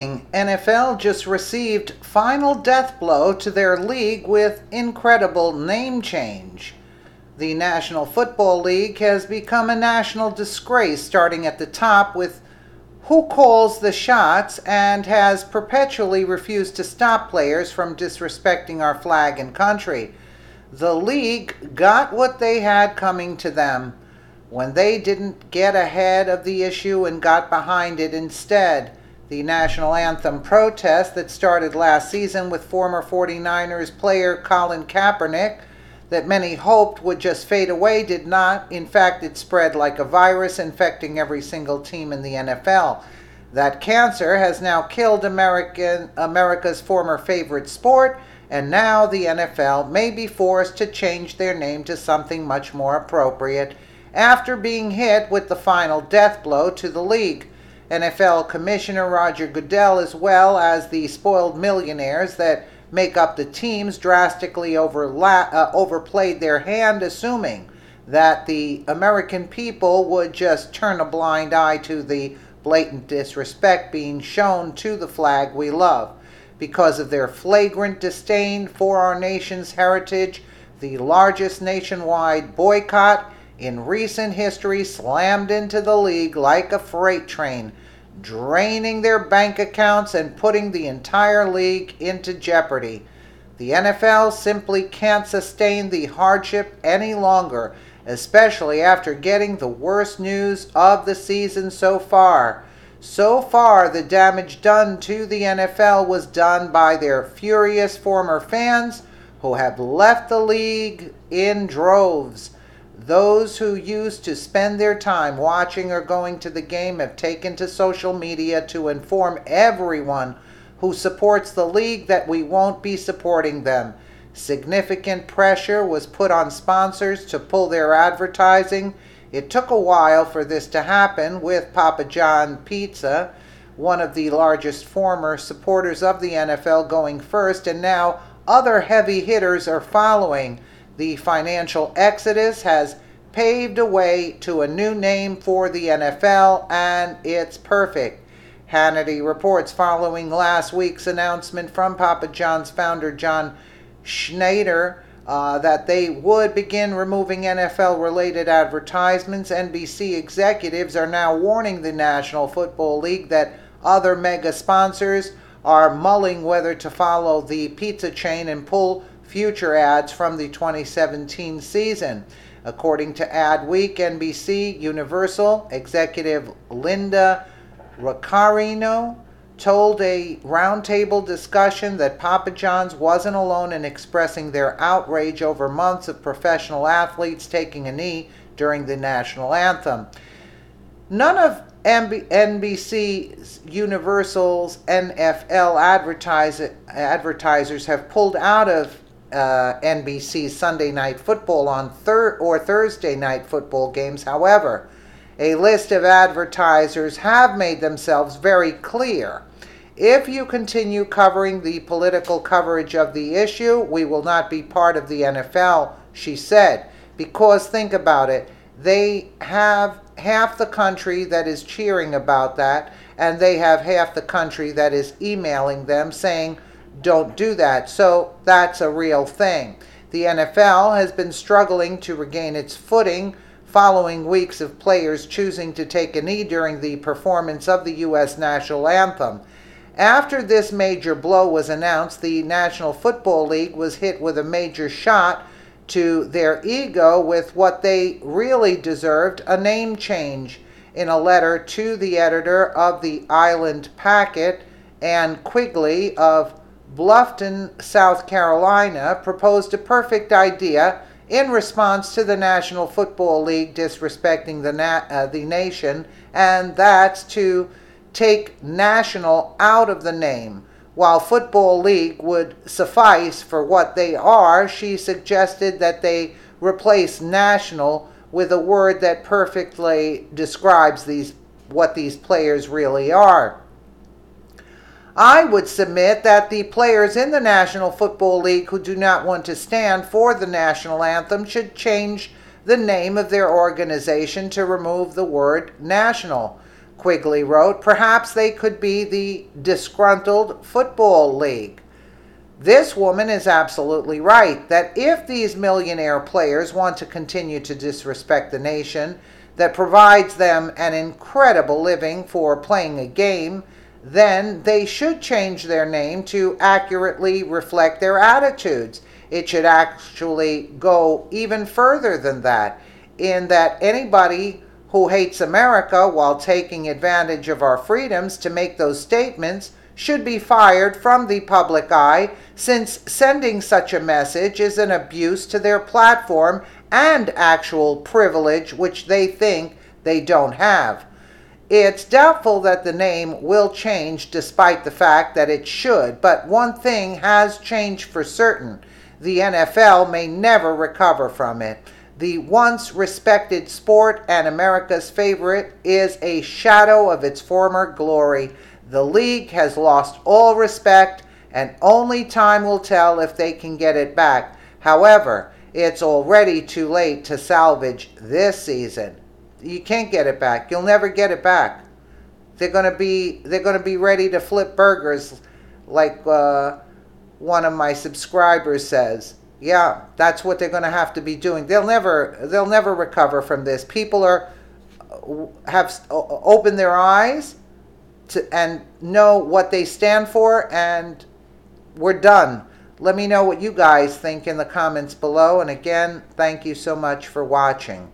NFL just received final death blow to their league with incredible name change. The National Football League has become a national disgrace, starting at the top with who calls the shots, and has perpetually refused to stop players from disrespecting our flag and country. The league got what they had coming to them when they didn't get ahead of the issue and got behind it instead. The national anthem protest that started last season with former 49ers player Colin Kaepernick, that many hoped would just fade away, did not. In fact, it spread like a virus, infecting every single team in the NFL. That cancer has now killed America's former favorite sport, and now the NFL may be forced to change their name to something much more appropriate after being hit with the final death blow to the league. NFL Commissioner Roger Goodell, as well as the spoiled millionaires that make up the teams, drastically overplayed their hand, assuming that the American people would just turn a blind eye to the blatant disrespect being shown to the flag we love. Because of their flagrant disdain for our nation's heritage, the largest nationwide boycott in recent history slammed into the league like a freight train, draining their bank accounts and putting the entire league into jeopardy. The NFL simply can't sustain the hardship any longer, especially after getting the worst news of the season so far. So far, the damage done to the NFL was done by their furious former fans who have left the league in droves. Those who used to spend their time watching or going to the game have taken to social media to inform everyone who supports the league that we won't be supporting them. Significant pressure was put on sponsors to pull their advertising. It took a while for this to happen, with Papa John Pizza, one of the largest former supporters of the NFL, going first, and now other heavy hitters are following. The financial exodus has paved a way to a new name for the NFL, and it's perfect. Hannity reports following last week's announcement from Papa John's founder John Schneider that they would begin removing NFL-related advertisements. NBC executives are now warning the National Football League that other mega sponsors are mulling whether to follow the pizza chain and pull future ads from the 2017 season. According to Adweek, NBC Universal executive Linda Riccarino told a roundtable discussion that Papa John's wasn't alone in expressing their outrage over months of professional athletes taking a knee during the national anthem. None of NBC Universal's NFL advertisers have pulled out of NBC's Sunday Night Football on Thursday Night Football games. However, a list of advertisers have made themselves very clear. If you continue covering the political coverage of the issue, we will not be part of the NFL, she said. Because think about it, they have half the country that is cheering about that, and they have half the country that is emailing them saying, don't do that. So that's a real thing. The NFL has been struggling to regain its footing following weeks of players choosing to take a knee during the performance of the U.S. national anthem. After this major blow was announced, the National Football League was hit with a major shot to their ego with what they really deserved, a name change. In a letter to the editor of the Island Packet, Ann Quigley of Bluffton, South Carolina, proposed a perfect idea in response to the National Football League disrespecting the nation, and that's to take national out of the name. While Football League would suffice for what they are, she suggested that they replace national with a word that perfectly describes what these players really are. I would submit that the players in the National Football League who do not want to stand for the national anthem should change the name of their organization to remove the word national. Quigley wrote. Perhaps they could be the Disgruntled Football League. This woman is absolutely right that if these millionaire players want to continue to disrespect the nation that provides them an incredible living for playing a game, then they should change their name to accurately reflect their attitudes. It should actually go even further than that, in that anybody who hates America while taking advantage of our freedoms to make those statements should be fired from the public eye, since sending such a message is an abuse to their platform and actual privilege which they think they don't have. It's doubtful that the name will change despite the fact that it should, but one thing has changed for certain. The NFL may never recover from it. The once respected sport and America's favorite is a shadow of its former glory. The league has lost all respect, and only time will tell if they can get it back. However, it's already too late to salvage this season. You can't get it back. You'll never get it back. They're going to be ready to flip burgers, like one of my subscribers says. Yeah, that's what they're going to have to be doing. They'll never recover from this. People have opened their eyes and know what they stand for, and we're done. Let me know what you guys think in the comments below. And again, thank you so much for watching.